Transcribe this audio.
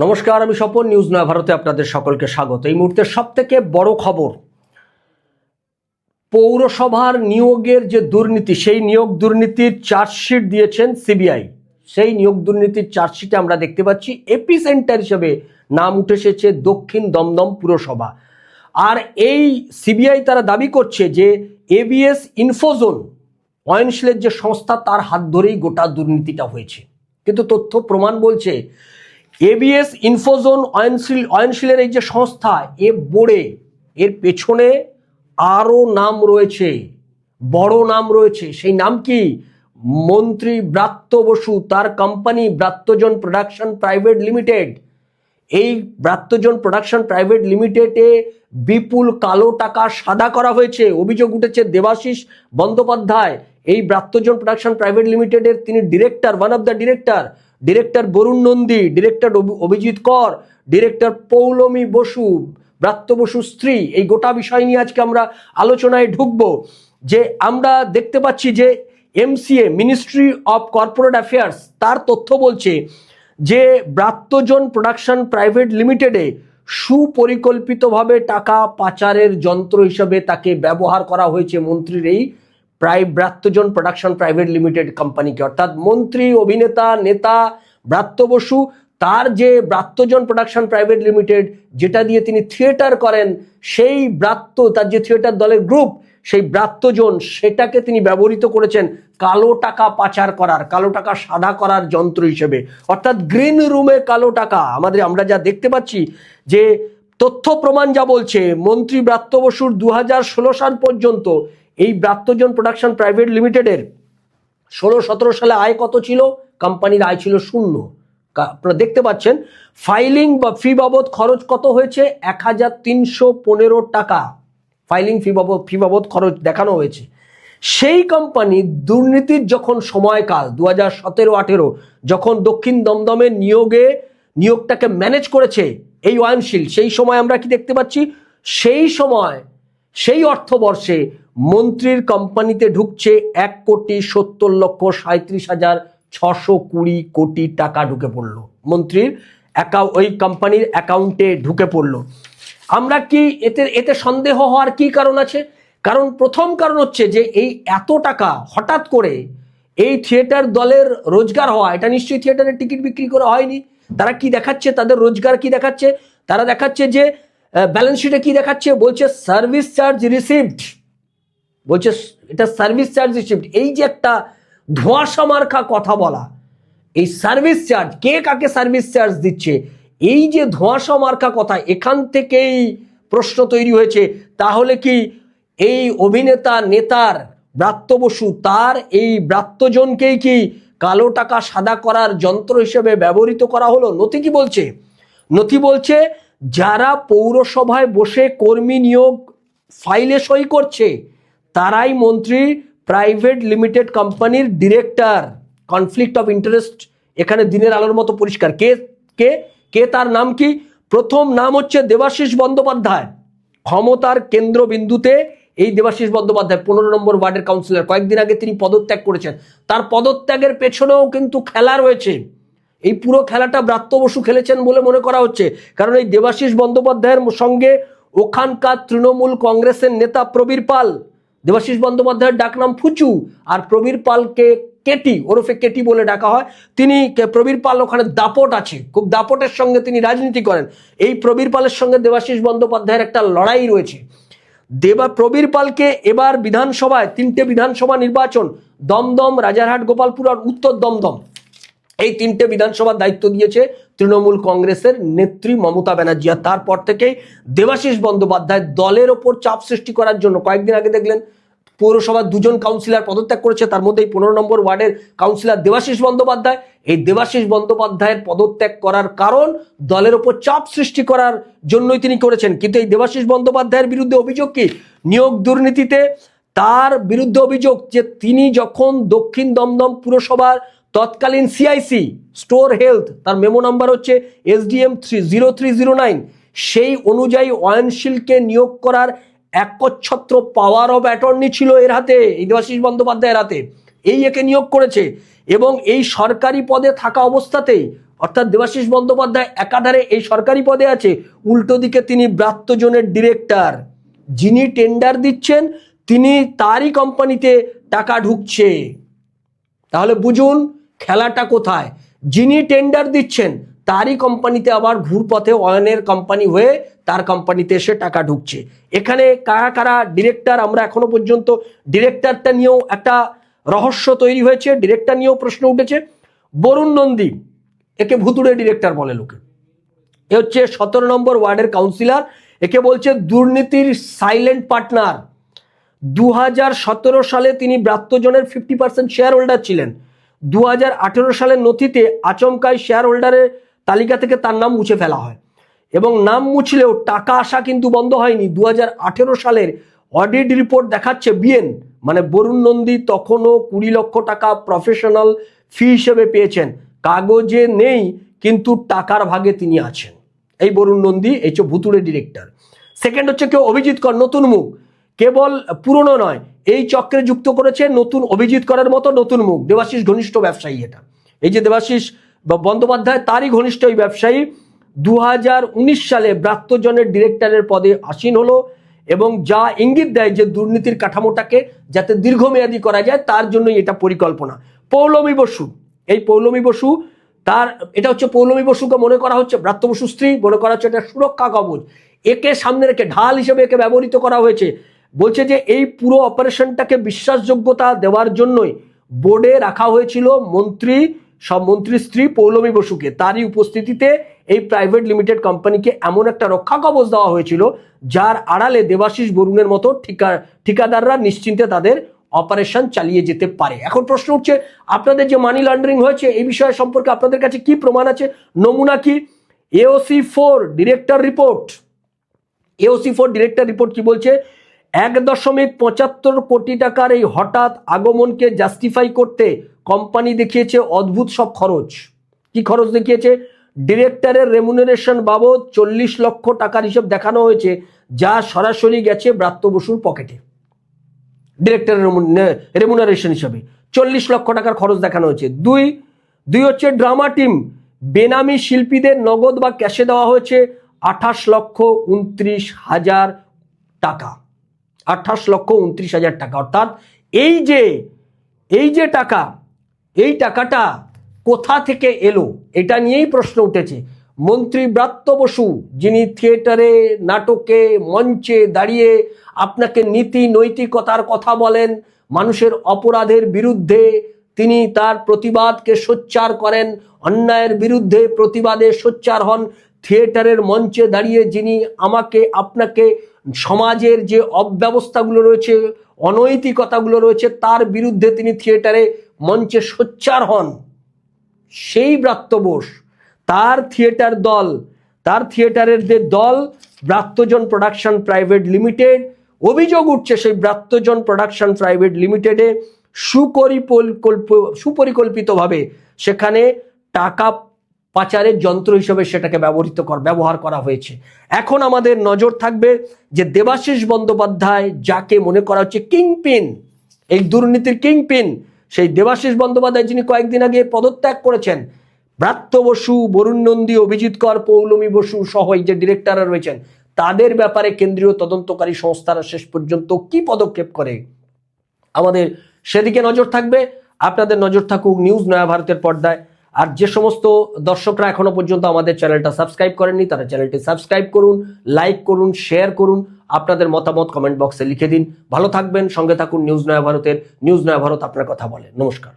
নমস্কার, আমি স্বপন। নিউজ নয় ভারতে আপনাদের সকলকে স্বাগত। এই মুহূর্তের সবথেকে বড় খবর, পৌরসভার নিয়োগের যে দুর্নীতি, সেই নিয়োগ দুর্নীতির চার্জশিট দিয়েছেন সিবিআই। সেই নিয়োগ দুর্নীতির চার্জশিটে আমরা দেখতে পাচ্ছি এপি সেন্টার হিসেবে নাম উঠে এসেছে দক্ষিণ দমদম পুরসভা। আর এই সিবিআই তারা দাবি করছে যে এবিএস ইনফোজোন অয়নশীলের যে সংস্থা, তার হাত ধরেই গোটা দুর্নীতিটা হয়েছে। কিন্তু তথ্য প্রমাণ বলছে এবিএস ইনফোজোন অয়নশীলের এই যে সংস্থা, এর পেছনে আরো নাম রয়েছে, বড় নাম রয়েছে। সেই নাম কি? মন্ত্রী ব্রাত্য বসু, তার কোম্পানি ব্রাত্যজন প্রোডাকশন প্রাইভেট লিমিটেড। এই ব্রাত্যজন প্রোডাকশন প্রাইভেট লিমিটেডে বিপুল কালো টাকা সাদা করা হয়েছে। অভিযোগ উঠেছে দেবাশিস বন্দ্যোপাধ্যায়, এই ব্রাত্যজন প্রোডাকশন প্রাইভেট লিমিটেডের তিনি director, one of the director Barun Nandi, director Abhijit Kar, director Paulami Basu, Bratya Basu স্ত্রী। এই গোটা বিষয় নিয়ে আজকে আমরা আলোচনায় ঢুকবো। যে আমরা দেখতে পাচ্ছি যে MCA, ministry of corporate affairs, তার তথ্য বলছে যে ব্রাত্যজন প্রোডাকশন প্রাইভেট লিমিটেডে সুপরিকল্পিতভাবে টাকা পাচারের যন্ত্র হিসেবে তাকে ব্যবহার করা হয়েছে মন্ত্রীর এই ব্রাত্যজন প্রোডাকশন প্রাইভেট লিমিটেড কোম্পানিকে। অর্থাৎ মন্ত্রী, অভিনেতা, নেতা ব্রাত্য বসু, তার যে ব্রাত্যজন প্রোডাকশন প্রাইভেট লিমিটেড, যেটা দিয়ে তিনি থিয়েটার করেন, সেই তার যে থিয়েটার দলের গ্রুপ, সেই ব্রাত্যজন, সেটাকে তিনি ব্যবহৃত করেছেন কালো টাকা পাচার করার, কালো টাকা সাদা করার যন্ত্র হিসেবে। অর্থাৎ গ্রিন রুমে কালো টাকা। আমরা যা দেখতে পাচ্ছি যে তথ্য প্রমাণ যা বলছে, মন্ত্রী ব্রাত্য বসুর 2016 সাল পর্যন্ত এই ব্রাত্যজন প্রোডাকশন প্রাইভেট লিমিটেডের 16-17 সালে আয় কত ছিল? কোম্পানির আয় ছিল 0। আপনারা দেখতে পাচ্ছেন ফাইলিং বা ফি বাবদ খরচ কত হয়েছে? 1315 টাকা ফাইলিং ফি বাবদ খরচ দেখানো হয়েছে। সেই কোম্পানি দুর্নীতির যখন সময়কাল 2017-18, যখন দক্ষিণ দমদমের নিয়োগটাকে ম্যানেজ করেছে এই অয়নশীল, সেই সময় আমরা কি দেখতে পাচ্ছি? সেই অর্থবর্ষে মন্ত্রীর কোম্পানিতে ঢুকছে 1,70,37,620 কোটি টাকা ঢুকে পড়লো মন্ত্রীর ওই কোম্পানির অ্যাকাউন্টে ঢুকে পড়লো। আমরা কি এতে সন্দেহ হওয়ার কি কারণ আছে? কারণ প্রথম কারণ হচ্ছে যে এই এত টাকা হঠাৎ করে এই থিয়েটার দলের রোজগার হওয়া, এটা নিশ্চয়ই থিয়েটারের টিকিট বিক্রি করা হয়নি। তারা কি দেখাচ্ছে? তাদের রোজগার কি দেখাচ্ছে? তারা দেখাচ্ছে যে ব্যালেন্স শিটে কি দেখাচ্ছে? বলছে সার্ভিস চার্জ রিসিভড, বলছে এটা সার্ভিস চার্জ রিসিভড। এই যে একটা ধোঁয়াশা মার্কা কথা বলা, এই সার্ভিস চার্জ, কে কাকে সার্ভিস চার্জ দিচ্ছে, এই যে ধোঁয়াশা মার্কা কথা, এখান থেকেই প্রশ্ন তৈরি হয়েছে। তাহলে কি এই অভিনেতা নেতার ব্রাত্য বসু, তার এই ব্রাত্যজনকেই কি কালো টাকা সাদা করার যন্ত্র হিসেবে ব্যবহৃত করা হলো? নথি কি বলছে? নথি বলছে যারা পৌরসভায় বসে কর্মী নিয়োগ ফাইলে সই করছে, তারাই মন্ত্রী প্রাইভেট লিমিটেড কোম্পানির ডিরেক্টর। কনফ্লিক্ট অফ ইন্টারেস্ট এখানে দিনের আলোর মতো পরিষ্কার। কে কে কে তার নাম কি? প্রথম নাম হচ্ছে দেবাশিস বন্দ্যোপাধ্যায়। ক্ষমতার কেন্দ্রবিন্দুতে এই দেবাশিস বন্দ্যোপাধ্যায় 15 নম্বর ওয়ার্ডের কাউন্সিলর। কয়েকদিন আগে তিনি পদত্যাগ করেছেন। তার পদত্যাগের পেছনেও কিন্তু খেলা রয়েছে। এই পুরো খেলাটা ব্রাত্য বসু খেলেছেন বলে মনে করা হচ্ছে। কারণ এই দেবাশিস বন্দ্যোপাধ্যায়ের সঙ্গে ওখানকার তৃণমূল কংগ্রেসের নেতা প্রবীর পাল, দেবাশিস বন্দ্যোপাধ্যায়ের ডাকনাম ফুচু, আর প্রবীর পালকে কেটি ওরফে কেটি বলে ডাকা হয়। প্রবীর পাল ওখানে দাপট আছে, খুব দাপটের সঙ্গে তিনি রাজনীতি করেন। এই প্রবীর পালের সঙ্গে দেবাশিস বন্দ্যোপাধ্যায়ের একটা লড়াই রয়েছে। প্রবীর পালকে এবার বিধানসভায় 3টে বিধানসভা নির্বাচন, দমদম, রাজারহাট, গোপালপুর আর উত্তর দমদম, এই 3টে বিধানসভার দায়িত্ব দিয়েছে তৃণমূল কংগ্রেসের নেত্রী মমতা ব্যানার্জি। আর তারপর থেকেই দেবাশিস বন্দ্যোপাধ্যায় দলের ওপর চাপ সৃষ্টি করার জন্য, কয়েকদিন আগে দেখলেন পৌরসভার 2জন কাউন্সিলর পদত্যাগ করেছে, তার মধ্যে 15 নম্বর ওয়ার্ডের কাউন্সিলর দেবাশিস বন্দ্যোপাধ্যায়। এই দেবাশিস বন্দ্যোপাধ্যায়ের পদত্যাগ করার কারণ দলের ওপর চাপ সৃষ্টি করার জন্যই তিনি করেছেন। কিন্তু এই দেবাশিস বন্দ্যোপাধ্যায়ের বিরুদ্ধে অভিযোগ কি? নিয়োগ দুর্নীতিতে তার বিরুদ্ধে অভিযোগ যে তিনি যখন দক্ষিণ দমদম পুরসভার তৎকালীন সিআইসি স্টোর হেলথ, তার মেমো নাম্বার হচ্ছে SDM 0309, সেই অনুযায়ী অয়নশীলকে নিয়োগ করার একচ্ছত্র পাওয়ার অফ অ্যাটর্নি ছিল এর হাতে, এই দেবাশিস বন্দ্যোপাধ্যায়ের হাতে। এই একে নিয়োগ করেছে এবং এই সরকারি পদে থাকা অবস্থাতেই অর্থাৎ দেবাশিস বন্দ্যোপাধ্যায় একাধারে এই সরকারি পদে আছে, উল্টো দিকে তিনি ব্রাত্য জোনের ডিরেক্টর। যিনি টেন্ডার দিচ্ছেন তিনি তারই কোম্পানিতে টাকা ঢুকছে। তাহলে বুঝুন খেলাটা কোথায়। যিনি টেন্ডার দিচ্ছেন তারই কোম্পানিতে আবার ঘুরপথে অয়নের কোম্পানি হয়ে তার কোম্পানিতে এসে টাকা ঢুকছে। এখানে কারা কারা ডিরেক্টর, আমরা এখনো পর্যন্ত ডিরেক্টরটা নিয়েও একটা রহস্য তৈরি হয়েছে, ডিরেক্টর নিয়েও প্রশ্ন উঠেছে। বরুণ নন্দী, একে ভুতুড়ে ডিরেক্টর বলে লোকে। এ হচ্ছে 17 নম্বর ওয়ার্ডের কাউন্সিলর। একে বলছে দুর্নীতির সাইলেন্ট পার্টনার। 2017 সালে তিনি ব্রাত্য জোনের 50% শেয়ার হোল্ডার ছিলেন। 2018 সালের নথিতে আচমকাই শেয়ার হোল্ডারের তালিকা থেকে তার নাম মুছে ফেলা হয়, এবং নাম মুছলেও টাকা আসা কিন্তু বন্ধ হয়নি। 2018 সালের অডিট রিপোর্ট দেখাচ্ছে বিএন মানে বরুণ নন্দী তখনও 20 লক্ষ টাকা প্রফেশনাল ফি হিসেবে পেয়েছেন। কাগজে নেই কিন্তু টাকার ভাগে তিনি আছেন। এই বরুণ নন্দী এই হচ্ছে ভুতুড়ে ডিরেক্টর। সেকেন্ড হচ্ছে কেউ অভিজিৎ কর, নতুন মুখ, কেবল পুরনো নয়, এই চক্রে যুক্ত করেছে নতুন অভিজিৎ করের মতো নতুন মুখ। দেবাশিস ঘনিষ্ঠ ব্যবসায়ী। এটা এই যে দেবাশিস বন্দ্যোপাধ্যায় তারই ঘনিষ্ঠ এই ব্যবসায়ী 2019 সালে ব্রাত্য জনের ডিরেক্টরের পদে আসীন হলো, এবং যা ইঙ্গিত দেয় যে দুর্নীতির কাঠামোটাকে যাতে দীর্ঘমেয়াদী করা যায় তার জন্যই এটা পরিকল্পনা। পৌলমী বসু, এই পৌলমী বসু তার এটা হচ্ছে পৌলমী বসুকে মনে করা হচ্ছে ব্রাত্য বসুর স্ত্রী, মনে করা হচ্ছে এটা সুরক্ষা কবচ। একে সামনে রেখে ঢাল হিসেবে একে ব্যবহৃত করা হয়েছে। বলছে যে এই পুরো অপারেশনটাকে বিশ্বাসযোগ্যতা দেওয়ার জন্যই বোর্ডে রাখা হয়েছিল মন্ত্রীর স্ত্রী পৌলমী বসুকে। তারই উপস্থিতিতে এই প্রাইভেট লিমিটেড কোম্পানিকে এমন একটা রক্ষা কবচ দেওয়া হয়েছিল যার আড়ালে দেবাশিস বরুণের মতো ঠিকাদাররা নিশ্চিন্তে তাদের অপারেশন চালিয়ে যেতে পারে। এখন প্রশ্ন উঠছে আপনাদের যে মানি লন্ডারিং হয়েছে এই বিষয় সম্পর্কে আপনাদের কাছে কি প্রমাণ আছে, নমুনা কি? AOC4 director report. AOC4 director report কি বলছে? 1.75 কোটি টাকার এই হঠাৎ আগমনকে জাস্টিফাই করতে কোম্পানি দেখিয়েছে অদ্ভুত সব খরচ। কি খরচ দেখিয়েছে? ডিরেক্টরের রেমুনারেশন বাবদ 40 লক্ষ টাকার হিসাব দেখানো হয়েছে, যা সরাসরি গেছে ব্রাত্য বসুর পকেটে। ডিরেক্টরের রেমুনারেশন হিসাবে 40 লক্ষ টাকার খরচ দেখানো হয়েছে। দুই হচ্ছে ড্রামা টিম, বেনামি শিল্পীদের নগদ বা ক্যাশে দেওয়া হয়েছে 28,29,000 টাকা। 28,29,000 টাকা। অর্থাৎ এই যে টাকা, এই টাকাটা কোথা থেকে এলো এটা নিয়েই প্রশ্ন উঠেছে। মন্ত্রী ব্রাত্য বসু, যিনি থিয়েটারে, নাটকে, মঞ্চে দাঁড়িয়ে আপনাকে নীতি নৈতিকতার কথা বলেন, মানুষের অপরাধের বিরুদ্ধে তিনি তার প্রতিবাদকে সোচ্চার করেন, অন্যায়ের বিরুদ্ধে প্রতিবাদে সোচ্চার হন, থিয়েটারের মঞ্চে দাঁড়িয়ে যিনি আমাকে আপনাকে সমাজের যে অব্যবস্থাগুলো রয়েছে, অনৈতিকতাগুলো রয়েছে তার বিরুদ্ধে তিনি থিয়েটারে মঞ্চে সোচ্চার হন, সেই ব্রাত্য বোস, তার থিয়েটারের যে দল ব্রাত্যজন প্রোডাকশন প্রাইভেট লিমিটেড, অভিযোগ উঠছে সেই ব্রাত্যজন প্রোডাকশন প্রাইভেট লিমিটেডে সুপরিকল্পিতভাবে সেখানে টাকা পাচারের যন্ত্র হিসেবে সেটাকে ব্যবহার করা হয়েছে। এখন আমাদের নজর থাকবে যে দেবাশিস বন্দ্যোপাধ্যায় যাকে মনে করা হচ্ছে কিংপিন, এই দুর্নীতির কিংপিন, সেই দেবাশিস বন্দ্যোপাধ্যায় যিনি কয়েকদিন আগে পদত্যাগ করেছেন, ব্রাত্য বসু, বরুণ নন্দী, অভিজিৎ কর, পৌলমী বসু সহ এই যে ডিরেক্টররা রয়েছেন তাদের ব্যাপারে কেন্দ্রীয় তদন্তকারী সংস্থারা শেষ পর্যন্ত কি পদক্ষেপ করে আমাদের সেদিকে নজর থাকবে। আপনাদের নজর থাকুক নিউজ নয়া ভারতের পর্দায়। আর যে সমস্ত দর্শকরা এখনো পর্যন্ত আমাদের চ্যানেলটা সাবস্ক্রাইব করেননি তারা চ্যানেলটি সাবস্ক্রাইব করুন, লাইক করুন, শেয়ার করুন, আপনাদের মতামত কমেন্ট বক্সে লিখে দিন। ভালো থাকবেন, সঙ্গে থাকুন নিউজ নয়া ভারতের। নিউজ নয়া ভারত আপনার কথা বলে। নমস্কার।